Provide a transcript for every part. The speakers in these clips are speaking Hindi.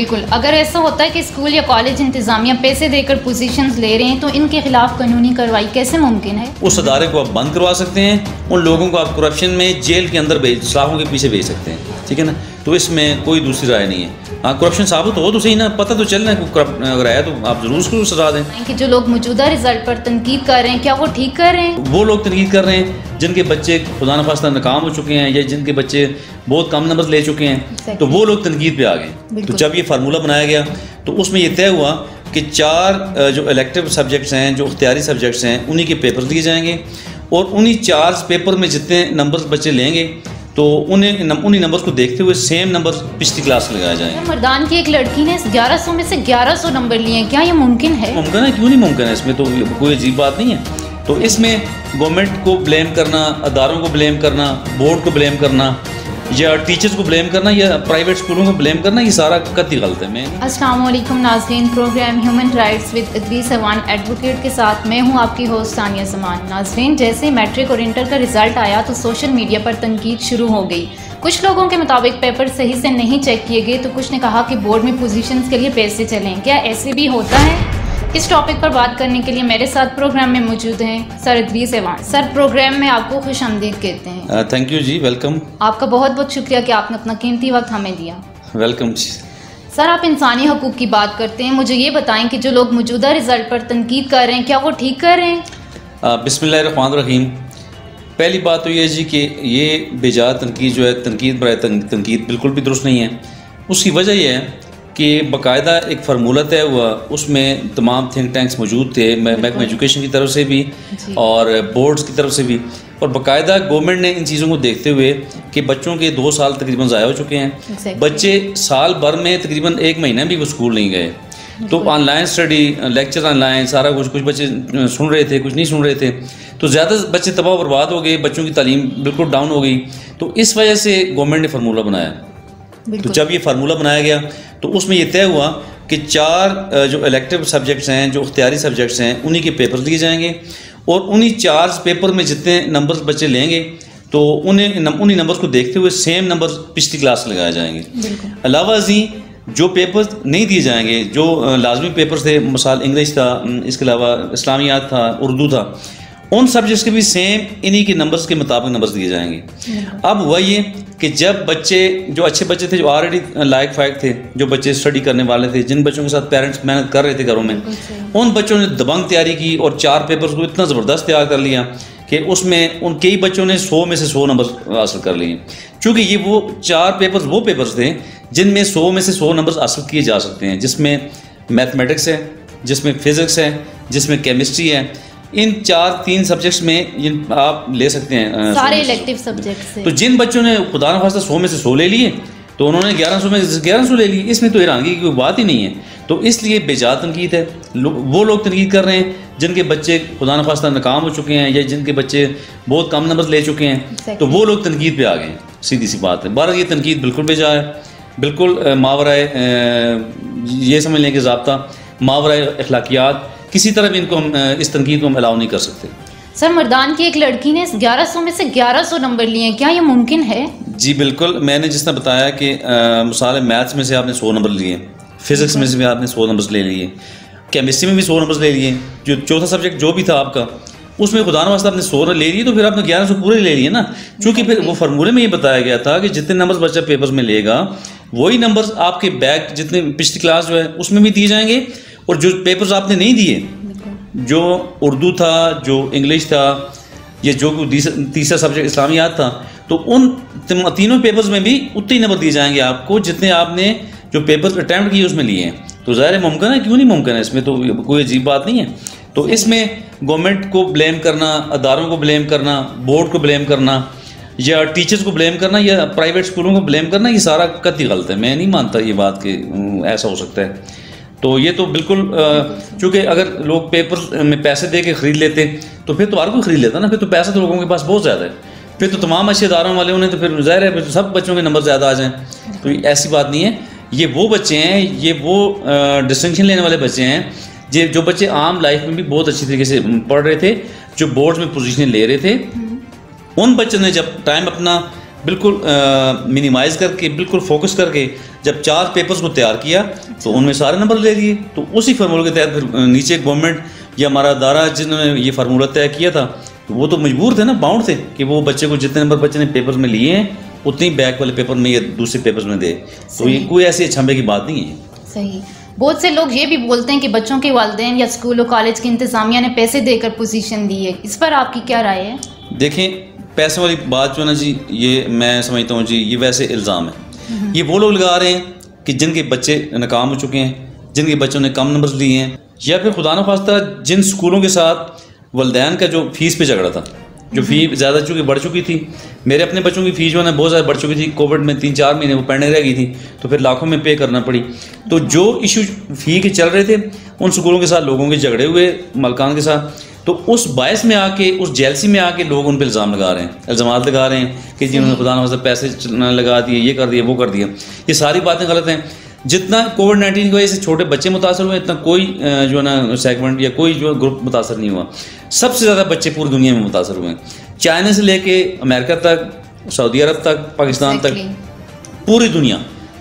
बिल्कुल, अगर ऐसा होता है कि स्कूल या कॉलेज इंतजामिया पैसे देकर पोजीशंस ले रहे हैं तो इनके खिलाफ कानूनी कार्रवाई कैसे मुमकिन है? उस अदारे को आप बंद करवा सकते हैं, उन लोगों को आप करप्शन में जेल के अंदर सलाखों के पीछे भेज सकते हैं, ठीक है ना। तो इसमें कोई दूसरी राय नहीं है। हाँ, करप्शन साबित हो तो सही ना, पता तो चल रहा है अगर है तो आप जरूर उसको सजा दें। कि जो लोग मौजूदा रिजल्ट पर तनकीद कर रहे हैं, क्या वो ठीक कर रहे हैं? वो लोग तनकीद कर रहे हैं जिनके बच्चे खुदा न खास्ता नाकाम हो चुके हैं या जिनके बच्चे बहुत कम नंबर ले चुके हैं, तो वो लोग तनकीद पे आ गए। तो जब ये फार्मूला बनाया गया तो उसमें ये तय हुआ कि 4 जो इलेक्टिव सब्जेक्ट्स हैं, जो इख्तियारी सब्जेक्ट्स हैं, उन्हीं के पेपर दिए जाएंगे और उन्हीं 4 पेपर में जितने नंबर बच्चे लेंगे तो उन्हीं नंबर्स को देखते हुए सेम नंबर पिछली क्लास में लगाए जाएंगे। मर्दान की एक लड़की ने 1100 में से 1100 नंबर लिए हैं, क्या ये मुमकिन है? मुमकिन है, क्यों नहीं मुमकिन है, इसमें तो कोई अजीब बात नहीं है। तो इसमें गवर्नमेंट को ब्लेम करना, अदारों को ब्लेम करना, बोर्ड को ब्लेम करना या टीचर्स को ब्लेम करना या प्राइवेट स्कूलों को ब्लेम करना, ये सारा कतई गलत है। मैं अस्सलाम वालेकुम नाज़रीन, program human rights with Idrees Awan advocate के साथ मैं हूं आपकी होस्ट सानिया ज़मान। नाज़रीन, जैसे ही मैट्रिक और इंटर का रिज़ल्ट आया तो सोशल मीडिया पर तनकीद शुरू हो गई। कुछ लोगों के मुताबिक पेपर सही से नहीं चेक किए गए, तो कुछ ने कहा कि बोर्ड में पोजीशंस के लिए पैसे चलें। क्या ऐसे भी होता है? इस टॉपिक पर बात करने के लिए मेरे साथ प्रोग्राम में मौजूद हैं sir Idrees Awan. Sir, program में आपको खुशामदीद कहते हैं। थैंक यू जी, वेलकम। आपका बहुत बहुत शुक्रिया कि आपने अपना कीमती वक्त हमें दिया। वेलकम जी। सर, आप इंसानी हकूक़ की बात करते हैं, मुझे ये बताएं कि जो लोग मौजूदा रिज़ल्ट पर तनकीद कर रहे हैं, क्या वो ठीक कर रहे हैं? बिस्मिल्लाहिर्रहमानिर्रहीम। पहली बात तो ये जी कि ये बेजा तनकीद जो है, तनकीद बराए तनकीद बिल्कुल भी दुरुस्त नहीं है। उसकी वजह यह है कि बाकायदा एक फार्मूला तय हुआ, उसमें तमाम थिंक टैंक्स मौजूद थे, महकमा एजुकेशन की तरफ से भी और बोर्ड्स की तरफ से भी, और बाकायदा गवर्नमेंट ने इन चीज़ों को देखते हुए कि बच्चों के 2 साल तकरीबन ज़ाया हो चुके हैं, बच्चे साल भर में तकरीबन 1 महीना भी वो स्कूल नहीं गए, तो ऑनलाइन स्टडी, लेक्चर ऑनलाइन, सारा कुछ बच्चे सुन रहे थे, कुछ नहीं सुन रहे थे, तो ज़्यादा बच्चे तबाह बर्बाद हो गए, बच्चों की तालीम बिल्कुल डाउन हो गई। तो इस वजह से गवर्नमेंट ने फार्मूला बनाया। तो जब ये फार्मूला बनाया गया तो उसमें ये तय हुआ कि 4 जो इलेक्टिव सब्जेक्ट्स हैं, जो इख्तियारी सब्जेक्ट्स हैं, उन्हीं के पेपर दिए जाएंगे और उन्हीं 4 पेपर में जितने नंबर्स बच्चे लेंगे तो उन्हीं नंबर्स को देखते हुए सेम नंबर पिछली क्लास में लगाए जाएंगे। अलावा जी जो पेपर्स नहीं दिए जाएंगे, जो लाजमी पेपर्स थे, मिसाल इंग्लिश था, इसके अलावा इस्लामियात था, उर्दू था, उन सब्जेक्ट्स के भी सेम इन्हीं के नंबर्स के मुताबिक नंबर्स दिए जाएंगे। अब हुआ ये कि जब बच्चे, जो अच्छे बच्चे थे, जो ऑलरेडी लायक फायक थे, जो बच्चे स्टडी करने वाले थे, जिन बच्चों के साथ पेरेंट्स मेहनत कर रहे थे घरों में, उन बच्चों ने दबंग तैयारी की और 4 पेपर्स को इतना ज़बरदस्त तैयार कर लिया कि उसमें उन कई बच्चों ने 100 में से 100 नंबर हासिल कर लिए। चूँकि ये वो 4 पेपर्स वो पेपर्स थे जिनमें 100 में से 100 नंबर हासिल किए जा सकते हैं, जिसमें मैथमेटिक्स है, जिसमें फ़िज़िक्स है, जिसमें केमिस्ट्री है। इन 3 सब्जेक्ट्स में आप ले सकते हैं सारे इलेक्टिव सब्जेक्ट्स से। तो जिन बच्चों ने खुदा न खास्ता 100 में से 100 ले लिए तो उन्होंने 1100 में 1100 ले लिए, इसमें तो हैरानगी की कोई बात ही नहीं है। तो इसलिए बेजा तनकीद है। वो लोग तनकीद कर रहे हैं जिनके बच्चे खुदा न खास्ता नाकाम हो चुके हैं या जिनके बच्चे बहुत कम नंबर ले चुके हैं, तो वो लोग तनकीद पे आ गए। सीधी सी बात है। बहरहाल ये तनकीद बिल्कुल बेजा है, बिल्कुल मावराए ये समझ लें कि ज़ाब्ता, मावराए अखलाकियात, किसी तरह भी इनको हम इस तनकीद को हम अलाउ नहीं कर सकते। सर, मर्दान की एक लड़की ने 1100 में से 1100 नंबर लिए हैं, क्या ये मुमकिन है? जी बिल्कुल। मैंने जिस तरह बताया कि मिसाल मैथ्स में से आपने 100 नंबर लिए, फिज़िक्स में से भी आपने 100 नंबर ले लिए, केमिस्ट्री में भी 100 नंबर ले लिए, जो चौथा सब्जेक्ट जो भी था आपका उसमें खुदा न वास्ता आपने 100 ले लिए, तो फिर आपने 1100 पूरे ले लिए ना। चूँकि फिर वो फार्मूले में ये बताया गया था कि जितने नंबर बच्चा पेपर्स में लेगा वही नंबर आपके बैक जितने पिछली क्लास जो है उसमें भी दिए जाएंगे, और जो पेपर्स आपने नहीं दिए, जो उर्दू था, जो इंग्लिश था, या जो तीसरा सब्जेक्ट इस्लामियात था, तो उन तीनों पेपर्स में भी उतने ही नंबर दिए जाएंगे आपको जितने आपने जो पेपर्स अटैम्प्ट किए उसमें लिए हैं। तो ज़ाहिर है मुमकिन है, क्यों नहीं मुमकिन है, इसमें तो कोई अजीब बात नहीं है। तो इसमें गवर्नमेंट को ब्लेम करना, अदारों को ब्लेम करना, बोर्ड को ब्लेम करना या टीचर्स को ब्लेम करना या प्राइवेट स्कूलों को ब्लेम करना, ये सारा कतई गलत है। मैं नहीं मानता ये बात कि ऐसा हो सकता है। तो ये तो बिल्कुल, चूँकि अगर लोग पेपर में पैसे दे के ख़रीद लेते तो फिर तो हर कोई ख़रीद लेता ना, फिर तो पैसा तो लोगों के पास बहुत ज़्यादा है, फिर तो तमाम अच्छे इदारों वाले उन्हें, तो फिर ज़ाहिर है फिर तो सब बच्चों के नंबर ज़्यादा आ जाएँ। तो ऐसी बात नहीं है। ये वो बच्चे हैं, ये वो डिस्टिंक्शन लेने वाले बच्चे हैं जो बच्चे आम लाइफ में भी बहुत अच्छी तरीके से पढ़ रहे थे, जो बोर्ड्स में पोजीशन ले रहे थे, उन बच्चों ने जब टाइम अपना बिल्कुल मिनिमाइज़ करके, बिल्कुल फोकस करके जब 4 पेपर्स को तैयार किया तो उनमें सारे नंबर ले लिए। तो उसी फार्मूले के तहत फिर नीचे गवर्नमेंट या हमारा अदारा जिन्होंने ये फार्मूला तय किया था, तो वो तो मजबूर थे ना, बाउंड थे कि वो बच्चे को जितने नंबर बच्चे ने पेपर में लिए हैं उतनी बैक वाले पेपर में या दूसरे पेपर्स में दे। तो ये कोई ऐसी अचंभे की बात नहीं है। सही। बहुत से लोग ये भी बोलते हैं कि बच्चों के वालिदैन या स्कूल और कॉलेज की इंतज़ामिया ने पैसे देकर पोजीशन दी है, इस पर आपकी क्या राय है? देखें, पैसे वाली बात जो है ना जी, ये मैं समझता हूँ जी, ये वैसे इल्ज़ाम है। ये वो लोग लगा रहे हैं कि जिनके बच्चे नाकाम हो चुके हैं, जिनके बच्चों ने कम नंबर्स लिए हैं, या फिर खुदा न खास्ता जिन स्कूलों के साथ वालिदैन का जो फ़ीस पे झगड़ा था, जो फ़ी ज़्यादा चूँकि बढ़ चुकी थी। मेरे अपने बच्चों की फ़ीस जो है ना बहुत ज़्यादा बढ़ चुकी थी। कोविड में 3-4 महीने वो पेंडिंग रह गई थी, तो फिर लाखों में पे करना पड़ी। तो जो इशू फ़ी के चल रहे थे, उन स्कूलों के साथ लोगों के झगड़े हुए मालकान के साथ, तो उस बायस में आके, उस जेलसी में आके लोग उन पर इल्ज़ाम लगा रहे हैं, इल्ज़ामात लगा रहे हैं कि जिन्होंने खुदा न खास्ता पैसे लगा दिए, ये कर दिया, वो कर दिया। ये सारी बातें गलत हैं। जितना कोविड-19 की वजह से छोटे बच्चे मुतासर हुए, इतना कोई जो है ना सेगमेंट या कोई जो ग्रुप मुतासर नहीं हुआ। सबसे ज़्यादा बच्चे पूरी दुनिया में मुतासर हुए हैं, चाइना से लेके अमेरिका तक, सऊदी अरब तक, पाकिस्तान तक, पूरी दुनिया,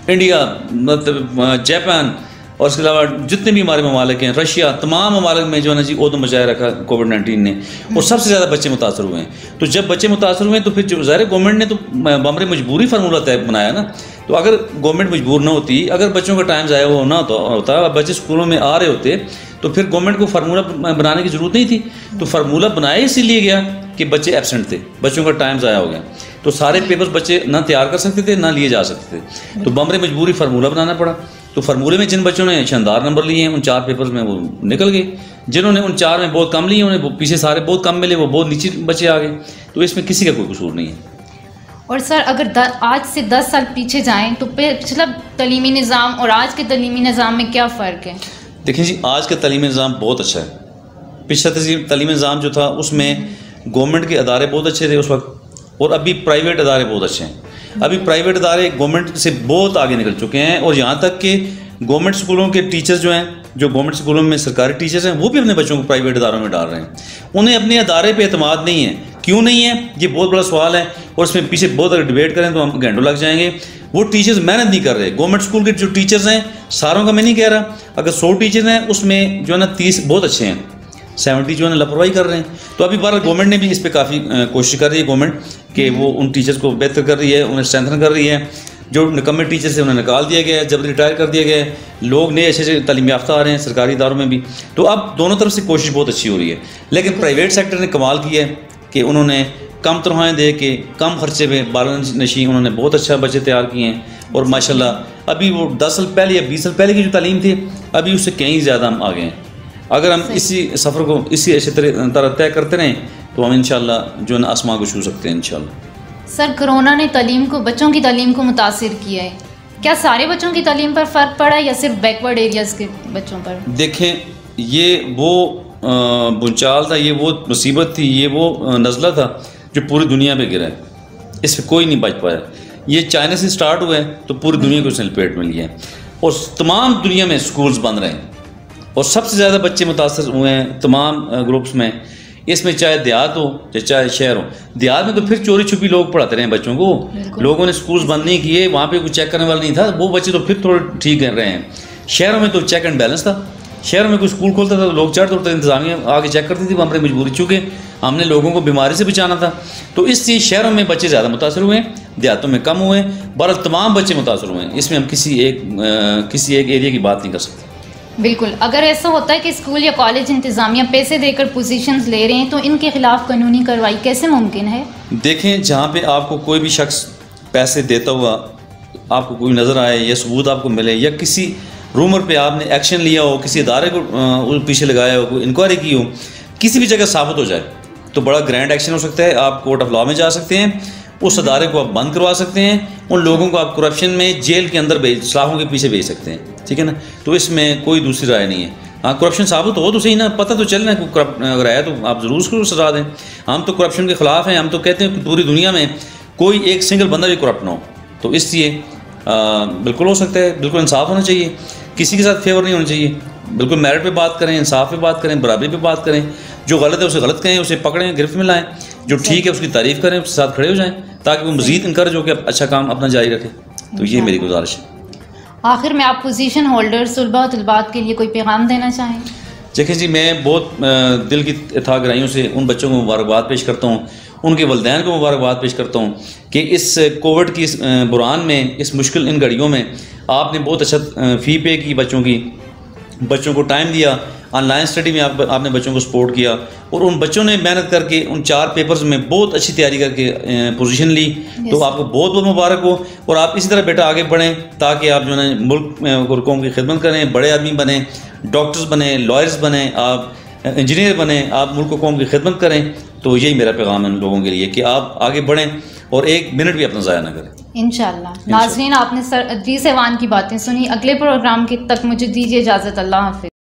इंडिया, मतलब जापान और इसके अलावा जितने भी हमारे ममालिक हैं, रशिया, तमाम ममालिक में जो है ना जी ओदम मचाए रखा कोविड-19 ने, और सबसे ज़्यादा बच्चे मुतासर हुए हैं। तो जब बच्चे मुतासर हुए हैं तो फिर जो ज़ाहिर गवर्नमेंट ने तो बमरे मजबूरी फार्मूला तय बनाया ना। तो अगर गवर्नमेंट मजबूर ना होती, अगर बच्चों का टाइम ज़ाया होना होता, बच्चे स्कूलों में आ रहे होते, तो फिर गवर्नमेंट को फार्मूला बनाने की ज़रूरत नहीं थी। तो फार्मूला बनाया इसीलिए गया कि बच्चे एब्सेंट थे, बच्चों का टाइम ज़ाया हो गया, तो सारे पेपर्स बच्चे ना तैयार कर सकते थे, ना लिए जा सकते थे। तो बमरे मजबूरी फार्मूला बनाना पड़ा। तो फार्मूले में जिन बच्चों ने शानदार नंबर लिए हैं, उन 4 पेपर्स में वो निकल गए। जिन्होंने उन 4 में बहुत कम लिए, उन्हें पीछे सारे बहुत कम मिले, वो बहुत नीचे बच्चे आ गए। तो इसमें किसी का कोई कसूर नहीं है। और सर, अगर आज से 10 साल पीछे जाएं तो पिछला तलीमी निज़ाम और आज के तलीमी निज़ाम में क्या फ़र्क है? देखिए जी, आज का तलीमी निज़ाम बहुत अच्छा है। पिछला तलीमी निज़ाम जो था उसमें गवर्नमेंट के अदारे बहुत अच्छे थे उस वक्त, और अभी प्राइवेट अदारे बहुत अच्छे हैं। अभी प्राइवेट अदारे गवर्नमेंट से बहुत आगे निकल चुके हैं, और यहाँ तक कि गवर्नमेंट स्कूलों के टीचर्स जो हैं, जो गवर्नमेंट स्कूलों में सरकारी टीचर्स हैं, वो भी अपने बच्चों को प्राइवेट अदारों में डाल रहे हैं। उन्हें अपने अदारे पे एतमाद नहीं है। क्यों नहीं है, ये बहुत बड़ा सवाल है, और इसमें पीछे बहुत अगर डिबेट करें तो हम घंटों लग जाएंगे। वो टीचर्स मेहनत नहीं कर रहे। गवर्नमेंट स्कूल के जो टीचर्स हैं, सारों का मैं नहीं कह रहा, अगर 100 टीचर्स हैं उसमें जो है ना 30 बहुत अच्छे हैं, 70 जो है ना लापरवाही कर रहे हैं। तो अभी बार गवर्नमेंट ने भी इस पर काफ़ी कोशिश कर रही है गवर्नमेंट कि वो उन टीचर्स को बेहतर कर रही है, उन्हें स्ट्रेंथन कर रही है। जो निकम्मे टीचर्स हैं उन्हें निकाल दिया गया है, जब रिटायर कर दिया गया है। लोग नए अच्छे तालीम याफ्ता आ रहे हैं सरकारी इदारों में भी। तो अब दोनों तरफ से कोशिश बहुत अच्छी हो रही है। लेकिन प्राइवेट सेक्टर ने कमाल किया है कि उन्होंने कम तनख्वाहें दे के, कम खर्चे में बारनशी उन्होंने बहुत अच्छा बच्चे तैयार किए हैं। और माशाल्लाह अभी वो 10 साल पहले या 20 साल पहले की जो तालीम थी, अभी उससे कहीं ज़्यादा हम आ गए हैं। अगर हम इसी सफ़र को इसी अच्छी तरह तय करते रहें तो हम इंशाल्लाह जो है ना आसमां को छू सकते हैं इंशाल्लाह। सर, कोरोना ने बच्चों की तालीम को मुतासिर किया है। क्या सारे बच्चों की तालीम पर फ़र्क पड़ा है या सिर्फ बैकवर्ड एरियाज़ के बच्चों पर? देखें, ये वो बुंचाल था, ये वो मुसीबत थी, ये वो नज़ला था जो पूरी दुनिया पे गिरा है। इससे कोई नहीं बच पाया। ये चाइना से स्टार्ट हुआ है तो पूरी दुनिया को इसने लपेट में लिया है, और तमाम दुनिया में स्कूल्स बंद रहे हैं, और सबसे ज़्यादा बच्चे मुतासर हुए हैं तमाम ग्रुप्स में। इसमें चाहे देहात हो चाहे शहर हो। देहात में तो फिर चोरी छुपी लोग पढ़ाते रहे बच्चों को, लोगों ने स्कूल्स बंद नहीं किए, वहाँ पे कोई चेक करने वाला नहीं था, वो बच्चे तो फिर थोड़े ठीक कर रहे हैं। शहरों में तो चेक एंड बैलेंस था। शहरों में कोई स्कूल खोलता था तो लोग चढ़ दौड़ते, इंतजामिया आगे चेक करती थी। हमारी मजबूरी, चूँकि हमने लोगों को बीमारी से बचाना था, तो इससे शहरों में बच्चे ज़्यादा मुतासर हुए हैं, देहातों में कम हुए हैं। बहरहाल तमाम बच्चे मुतासर हुए हैं। इसमें हम किसी एक एरिया की बात नहीं कर सकते। बिल्कुल। अगर ऐसा होता है कि स्कूल या कॉलेज इंतज़ामिया पैसे देकर पोजीशंस ले रहे हैं तो इनके खिलाफ कानूनी कार्रवाई कैसे मुमकिन है? देखें, जहाँ पे आपको कोई भी शख्स पैसे देता हुआ आपको कोई नज़र आए, या सबूत आपको मिले, या किसी रूमर पे आपने एक्शन लिया हो, किसी अदारे को पीछे लगाया हो, कोई इंक्वायरी की हो, किसी भी जगह साबित हो जाए तो बड़ा ग्रैंड एक्शन हो सकता है। आप कोर्ट ऑफ लॉ में जा सकते हैं, उस अदारे को आप बंद करवा सकते हैं, उन लोगों को आप करप्शन में जेल के अंदर सलाखों के पीछे भेज सकते हैं। ठीक है ना? तो इसमें कोई दूसरी राय नहीं है। हाँ, करप्शन साबित हो तो सही ना, पता तो चलना है करप्ट अगर है तो आप ज़रूर उसको सजा दें। हम तो करप्शन के ख़िलाफ़ हैं। हम तो कहते हैं कि पूरी दुनिया में कोई एक सिंगल बंदा भी करप्ट ना हो। तो इसलिए बिल्कुल हो सकता है, बिल्कुल इंसाफ होना चाहिए, किसी के साथ फेवर नहीं होना चाहिए। बिल्कुल मेरिट पे बात करें, इंसाफ पे बात करें, बराबरी पे बात करें। जो गलत है उसे गलत कहें, उसे पकड़ें, गिरफ्त में लाएं, जो ठीक है उसकी तारीफ़ करें, उसके साथ खड़े हो जाएं ताकि वो मज़ीद इनकरेज होकर अच्छा काम अपना जारी रखें। तो ये मेरी गुजारिश है। आखिर में आप पोजीशन होल्डर्स तलबा तलबात के लिए कोई पैगाम देना चाहें? देखें जी, मैं बहुत दिल की इत्तेफाक गहराइयों से उन बच्चों को मुबारकबाद पेश करता हूँ, उनके वलदैन को मुबारकबाद पेश करता हूँ कि इस कोविड की बुरान में, इस मुश्किल इन घड़ियों में आपने बहुत अच्छा फ़ी पे की, बच्चों को टाइम दिया, ऑनलाइन स्टडी में आपने बच्चों को सपोर्ट किया और उन बच्चों ने मेहनत करके उन 4 पेपर्स में बहुत अच्छी तैयारी करके पोजीशन ली। तो आपको बहुत बहुत मुबारक हो और आप इसी तरह बेटा आगे बढ़ें ताकि आप जो है मुल्क और कौम की खिदमत करें, बड़े आदमी बने, डॉक्टर्स बने, लॉयर्स बने, आप इंजीनियर बने, आप मुल्क कौम की खिदमत करें। तो यही मेरा पैगाम है उन लोगों के लिए कि आप आगे बढ़ें और 1 मिनट भी अपना ज़ाया ना करें। इंशाल्लाह। नाज़रीन, आपने सर अदरीस ऐवान की बातें सुनी। अगले प्रोग्राम के तक मुझे दीजिए इजाज़त। अल्लाह हाफ़िज़।